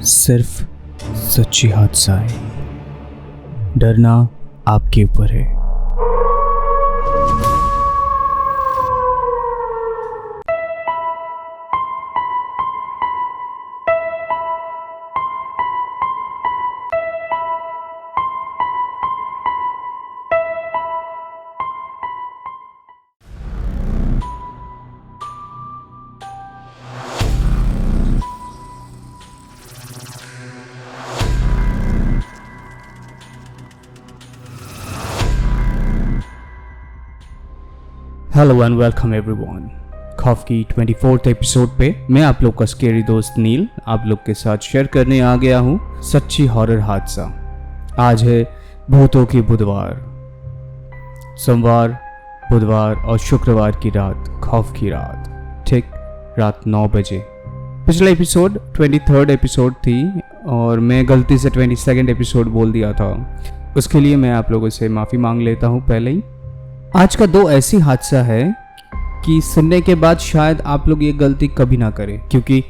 सिर्फ सच्ची हादसा है। डरना आपके ऊपर है। Hello and welcome everyone. खौफ की 24th एपिसोड पे मैं आप लोग का स्केरी दोस्त नील आप लोग के साथ शेयर करने आ गया हूँ सच्ची हॉरर हादसा। आज है भूतों की बुधवार, सोमवार, बुधवार और शुक्रवार की रात, खौफ की रात, ठीक रात 9 बजे। पिछला एपिसोड 23rd एपिसोड थी और मैं गलती से 22nd एपिसोड बोल दिया था। उसके लिए मैं आप लोगों से माफ़ी मांग लेता हूँ पहले ही। आज का दो ऐसी हादसा है कि सुनने के बाद शायद आप लोग ये गलती कभी ना करें, क्योंकि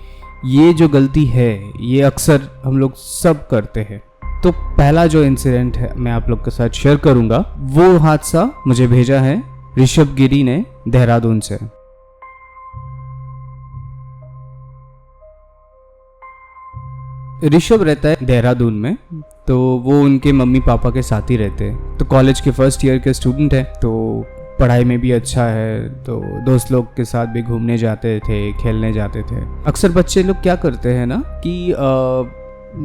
ये जो गलती है ये अक्सर हम लोग सब करते हैं। तो पहला जो इंसिडेंट है मैं आप लोग के साथ शेयर करूंगा, वो हादसा मुझे भेजा है ऋषभ गिरी ने देहरादून से। ऋषभ रहता है देहरादून में, तो वो उनके मम्मी पापा के साथ ही रहते हैं। तो कॉलेज के फर्स्ट ईयर के स्टूडेंट है, तो पढ़ाई में भी अच्छा है, तो दोस्त लोग के साथ भी घूमने जाते थे, खेलने जाते थे। अक्सर बच्चे लोग क्या करते हैं ना कि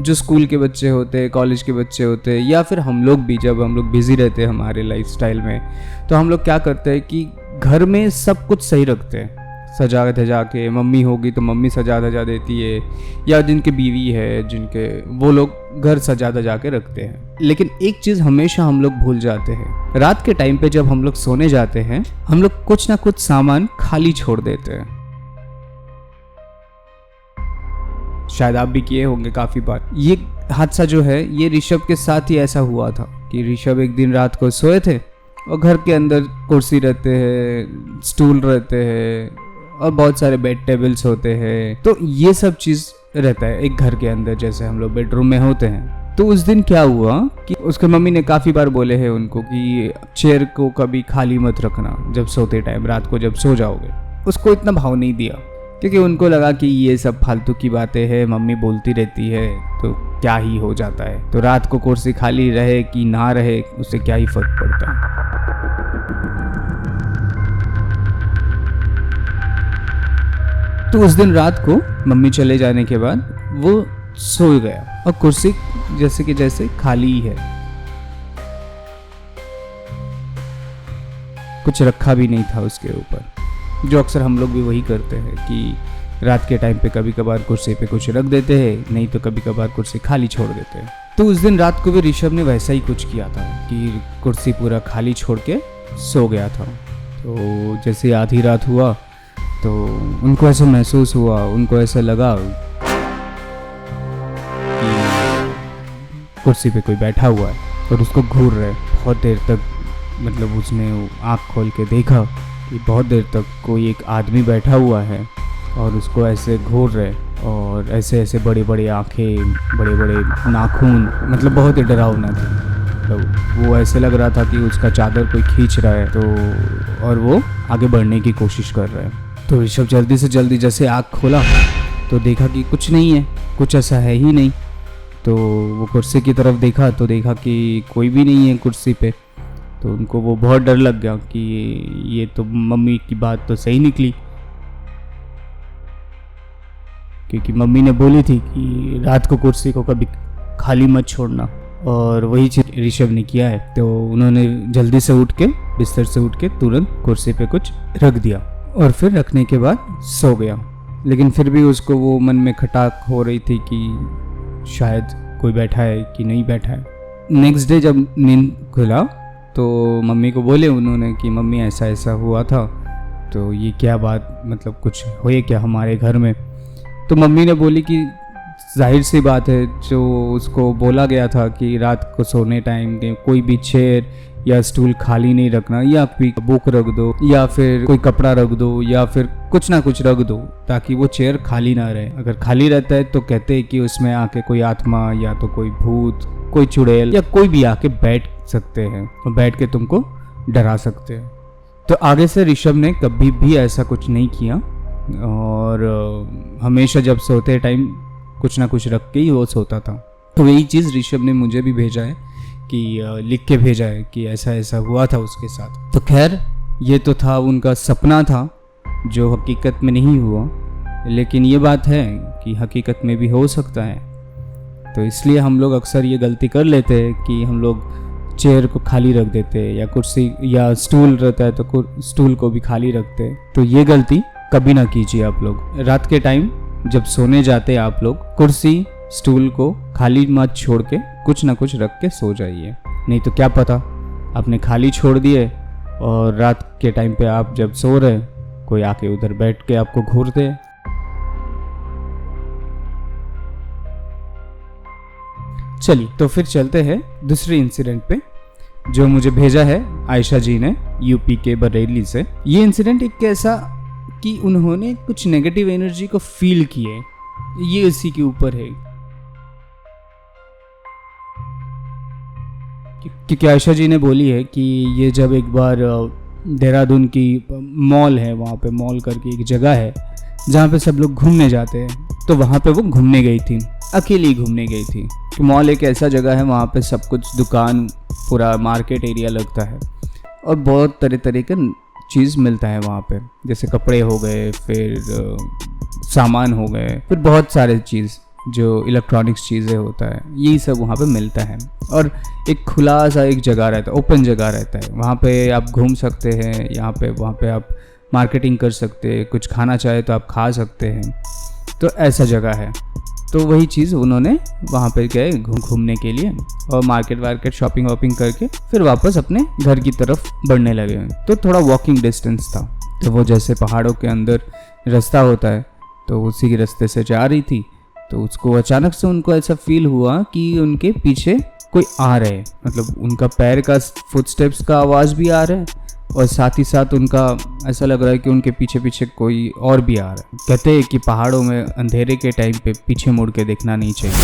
जो स्कूल के बच्चे होते हैं, कॉलेज के बच्चे होते हैं, या फिर हम लोग भी जब हम लोग बिजी रहते हैं हमारे लाइफस्टाइल में, तो हम लोग क्या करते हैं कि घर में सब कुछ सही रखते हैं, सजा धजा के। मम्मी होगी तो मम्मी सजा धजा देती है, या जिनके बीवी है जिनके, वो लोग घर सजा धजा के रखते हैं। लेकिन एक चीज़ हमेशा हम लोग भूल जाते हैं, रात के टाइम पे जब हम लोग सोने जाते हैं हम लोग कुछ ना कुछ सामान खाली छोड़ देते हैं। शायद आप भी किए होंगे काफ़ी बार। ये हादसा जो है ये ऋषभ के साथ ही ऐसा हुआ था कि ऋषभ एक दिन रात को सोए थे और घर के अंदर कुर्सी रहते हैं, स्टूल रहते हैं और बहुत सारे बेड टेबल्स होते हैं। तो ये सब चीज़ रहता है एक घर के अंदर, जैसे हम लोग बेडरूम में होते हैं। तो उस दिन क्या हुआ कि उसके मम्मी ने काफ़ी बार बोले हैं उनको कि चेयर को कभी खाली मत रखना जब सोते टाइम, रात को जब सो जाओगे। उसको इतना भाव नहीं दिया, क्योंकि उनको लगा कि ये सब फालतू की बातें हैं, मम्मी बोलती रहती है तो क्या ही हो जाता है। तो रात को कुर्सी खाली रहे कि ना रहे उससे क्या ही फर्क पड़ता है। तो उस दिन रात को मम्मी चले जाने के बाद वो सो गया और कुर्सी जैसे कि जैसे खाली ही है, कुछ रखा भी नहीं था उसके ऊपर। जो अक्सर हम लोग भी वही करते हैं कि रात के टाइम पे कभी कभार कुर्सी पे कुछ रख देते हैं, नहीं तो कभी कभार कुर्सी खाली छोड़ देते हैं। तो उस दिन रात को भी ऋषभ ने वैसा ही कुछ किया था कि कुर्सी पूरा खाली छोड़ के सो गया था। तो जैसे आधी रात हुआ तो उनको ऐसा महसूस हुआ, उनको ऐसा लगा कि कुर्सी पे कोई बैठा हुआ है और उसको घूर रहा है। बहुत देर तक, मतलब उसने आँख खोल के देखा कि बहुत देर तक कोई एक आदमी बैठा हुआ है और उसको ऐसे घूर रहे, और ऐसे ऐसे बड़े बड़े आँखें, बड़े बड़े नाखून, मतलब बहुत ही डरावना था। मतलब वो ऐसे लग रहा था कि उसका चादर कोई खींच रहा है, तो और वो आगे बढ़ने की कोशिश कर रहा है। तो ऋषभ जल्दी से जल्दी जैसे आँख खोला तो देखा कि कुछ नहीं है, कुछ ऐसा है ही नहीं। तो वो कुर्सी की तरफ देखा तो देखा कि कोई भी नहीं है कुर्सी पे। तो उनको वो बहुत डर लग गया कि ये तो मम्मी की बात तो सही निकली, क्योंकि मम्मी ने बोली थी कि रात को कुर्सी को कभी खाली मत छोड़ना, और वही चीज़ ऋषभ ने किया है। तो उन्होंने जल्दी से उठ के, बिस्तर से उठ के तुरंत कुर्सी पे कुछ रख दिया और फिर रखने के बाद सो गया। लेकिन फिर भी उसको वो मन में खटाक हो रही थी कि शायद कोई बैठा है कि नहीं बैठा है। नेक्स्ट डे जब नींद खुला तो मम्मी को बोले उन्होंने कि मम्मी ऐसा ऐसा हुआ था, तो ये क्या बात, मतलब कुछ हुए क्या हमारे घर में। तो मम्मी ने बोली कि जाहिर सी बात है, जो उसको बोला गया था कि रात को सोने टाइम के कोई भी चेयर या स्टूल खाली नहीं रखना, या फिर बुक रख दो, या फिर कोई कपड़ा रख दो, या फिर कुछ ना कुछ रख दो ताकि वो चेयर खाली ना रहे। अगर खाली रहता है तो कहते हैं कि उसमें आके कोई आत्मा या तो कोई भूत, कोई चुड़ैल या कोई भी आके बैठ सकते हैं और बैठ के तुमको डरा सकते हैं। तो आगे से ऋषभ ने कभी भी ऐसा कुछ नहीं किया और हमेशा जब सोते टाइम कुछ ना कुछ रख के ही वो सोता था। तो वही चीज़ ऋषभ ने मुझे भी भेजा है कि लिख के भेजा है कि ऐसा ऐसा हुआ था उसके साथ। तो खैर ये तो था उनका सपना था जो हकीकत में नहीं हुआ, लेकिन ये बात है कि हकीकत में भी हो सकता है। तो इसलिए हम लोग अक्सर ये गलती कर लेते हैं कि हम लोग चेयर को खाली रख देते हैं, या कुर्सी या स्टूल रहता है तो स्टूल को भी खाली रखते हैं। तो ये गलती कभी ना कीजिए आप लोग। रात के टाइम जब सोने जाते हैं आप लोग कुर्सी स्टूल को खाली मत छोड़ के कुछ ना कुछ रख के सो जाइए, नहीं तो क्या पता आपने खाली छोड़ दिए और रात के टाइम पे आप जब सो रहे कोई आके उधर बैठ के आपको घूर दे। चलिए तो फिर चलते हैं दूसरे इंसिडेंट पे जो मुझे भेजा है आयशा जी ने यूपी के बरेली से। ये इंसिडेंट एक ऐसा कि उन्होंने कुछ नेगेटिव एनर्जी को फील किए, ये उसी के ऊपर है। क्योंकि आयशा जी ने बोली है कि ये जब एक बार देहरादून की मॉल है, वहाँ पे मॉल करके एक जगह है जहाँ पे सब लोग घूमने जाते हैं, तो वहाँ पे वो घूमने गई थी, अकेली घूमने गई थी। तो मॉल एक ऐसा जगह है वहाँ पे सब कुछ दुकान, पूरा मार्केट एरिया लगता है और बहुत तरह तरह का चीज़ मिलता है वहाँ पे, जैसे कपड़े हो गए, फिर सामान हो गए, फिर बहुत सारे चीज़ जो इलेक्ट्रॉनिक्स चीज़ें होता है, यही सब वहाँ पे मिलता है। और एक खुला सा एक जगह रहता है, ओपन जगह रहता है, वहाँ पे आप घूम सकते हैं, यहाँ पे वहाँ पे आप मार्केटिंग कर सकते हैं, कुछ खाना चाहे तो आप खा सकते हैं। तो ऐसा जगह है। तो वही चीज़ उन्होंने वहाँ पे गए घूमने के लिए और मार्केट शॉपिंग वॉपिंग करके फिर वापस अपने घर की तरफ बढ़ने लगे। तो थोड़ा वॉकिंग डिस्टेंस था, तो वो जैसे पहाड़ों के अंदर रास्ता होता है तो उसी रास्ते से जा रही थी, तो उसको अचानक से उनको ऐसा फील हुआ कि उनके पीछे कोई आ रहे हैं, मतलब उनका पैर का फुटस्टेप्स का आवाज़ भी आ रहा है और साथ ही साथ उनका ऐसा लग रहा है कि उनके पीछे पीछे कोई और भी आ रहा है। कहते हैं कि पहाड़ों में अंधेरे के टाइम पे पीछे मुड़ के देखना नहीं चाहिए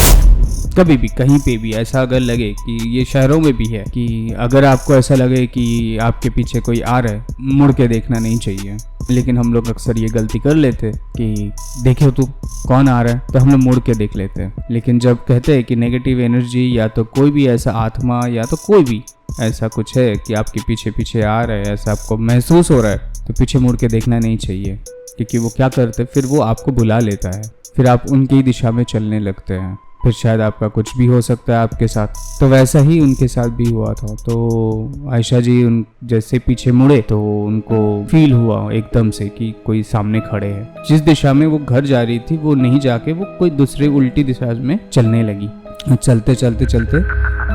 कभी भी, कहीं पे भी। ऐसा अगर लगे कि ये शहरों में भी है कि अगर आपको ऐसा लगे कि आपके पीछे कोई आ रहा है, मुड़ के देखना नहीं चाहिए। लेकिन हम लोग अक्सर ये गलती कर लेते कि देखो तू कौन आ रहा है, तो हम लोग मुड़ के देख लेते हैं। लेकिन जब कहते हैं कि नेगेटिव एनर्जी या तो कोई भी ऐसा आत्मा या तो कोई भी ऐसा कुछ है कि आपके पीछे पीछे आ रहा है, ऐसा आपको महसूस हो रहा है, तो पीछे मुड़ के देखना नहीं चाहिए। क्योंकि वो क्या करते, फिर वो आपको बुला लेता है, फिर आप उनकी दिशा में चलने लगते हैं, फिर शायद आपका कुछ भी हो सकता है आपके साथ। तो वैसा ही उनके साथ भी हुआ था। तो आयशा जी उन जैसे पीछे मुड़े तो उनको फील हुआ एकदम से कि कोई सामने खड़े हैं। जिस दिशा में वो घर जा रही थी वो नहीं जाके वो कोई दूसरे उल्टी दिशा में चलने लगी। चलते चलते चलते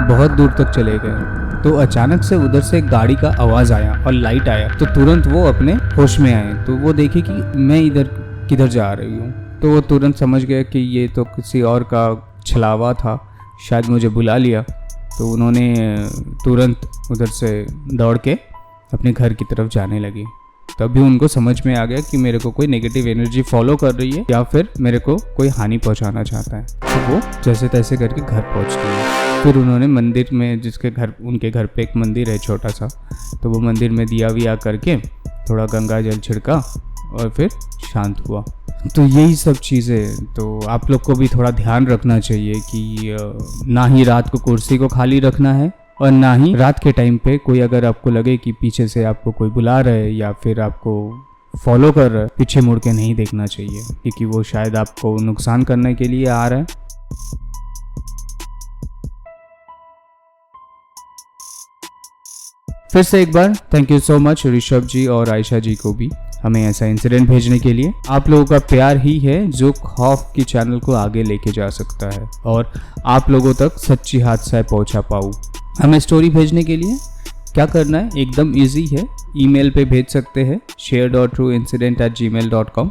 बहुत दूर तक चले गए तो अचानक से उधर से एक गाड़ी का आवाज़ आया और लाइट आया, तो तुरंत वो अपने होश में आए। तो वो देखे कि मैं इधर किधर जा रही हूँ, तो वो तुरंत समझ गए कि ये तो किसी और का छलावा था, शायद मुझे बुला लिया। तो उन्होंने तुरंत उधर से दौड़ के अपने घर की तरफ जाने लगी। तभी उनको समझ में आ गया कि मेरे को कोई नेगेटिव एनर्जी फॉलो कर रही है या फिर मेरे को कोई हानि पहुंचाना चाहता है। तो वो जैसे तैसे करके घर पहुंच गई। फिर उन्होंने मंदिर में, जिसके घर उनके घर पे एक मंदिर है छोटा सा, तो वो मंदिर में दिया विया करके थोड़ा गंगा जल छिड़का और फिर शांत हुआ। तो यही सब चीज़ें तो आप लोग को भी थोड़ा ध्यान रखना चाहिए कि ना ही रात को कुर्सी को खाली रखना है और ना ही रात के टाइम पे कोई अगर आपको लगे कि पीछे से आपको कोई बुला रहा है या फिर आपको फॉलो कर रहा है, पीछे मुड़ के नहीं देखना चाहिए, क्योंकि वो शायद आपको नुकसान करने के लिए आ रहा है। फिर से एक बार thank you so much Rishabh ji और आयशा जी को भी हमें ऐसा इंसिडेंट भेजने के लिए। आप लोगों का प्यार ही है जो खौफ की चैनल को आगे लेके जा सकता है और आप लोगों तक सच्ची हादसा पहुंचा पाऊँ। हमें स्टोरी भेजने के लिए क्या करना है, एकदम इजी है। ईमेल पे भेज सकते हैं share.trueincident@gmail.com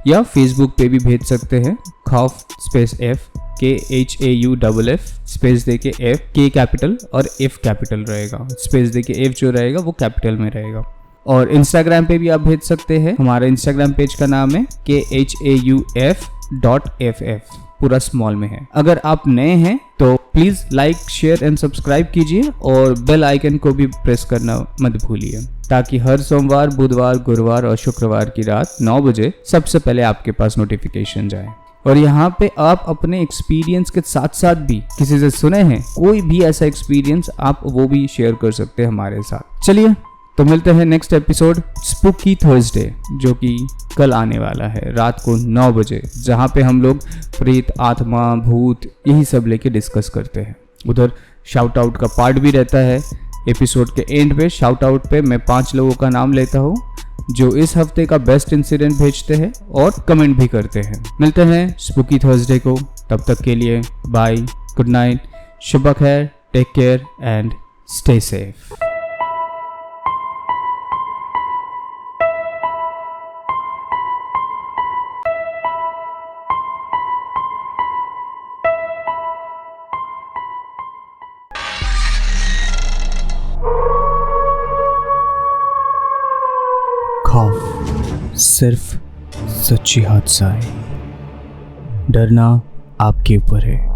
या फेसबुक पे भी भेज सकते हैं खौफ_f KHAUFF स्पेस दे के F, K कैपिटल और F कैपिटल रहेगा, स्पेस दे के F जो रहेगा वो कैपिटल में रहेगा। और इंस्टाग्राम पे भी आप भेज सकते हैं। हमारा इंस्टाग्राम पेज का नाम है KHAUF.FF, पूरा स्मॉल में है। अगर आप नए हैं तो please like, share and subscribe कीजिए और बेल आइकन को भी प्रेस करना मत भूलिए, ताकि हर सोमवार, बुधवार, गुरुवार और शुक्रवार की रात 9 बजे सबसे पहले आपके पास नोटिफिकेशन जाए। और यहाँ पे आप अपने एक्सपीरियंस के साथ साथ भी किसी से सुने हैं कोई भी ऐसा एक्सपीरियंस, आप वो भी शेयर कर सकते हैं हमारे साथ। चलिए तो मिलते हैं नेक्स्ट एपिसोड स्पूकी थर्सडे, जो कि कल आने वाला है रात को 9 बजे, जहाँ पे हम लोग प्रेत, आत्मा, भूत यही सब लेके डिस्कस करते हैं। उधर शाउट आउट का पार्ट भी रहता है। एपिसोड के एंड पे शाउट आउट पे मैं 5 लोगों का नाम लेता हूँ जो इस हफ्ते का बेस्ट इंसिडेंट भेजते हैं और कमेंट भी करते हैं। मिलते हैं स्पूकी थर्सडे को, तब तक के लिए बाय, गुड नाइट, शुभ खैर, take care and stay safe. खौफ सिर्फ सच्ची हादसा है, डरना आपके ऊपर है।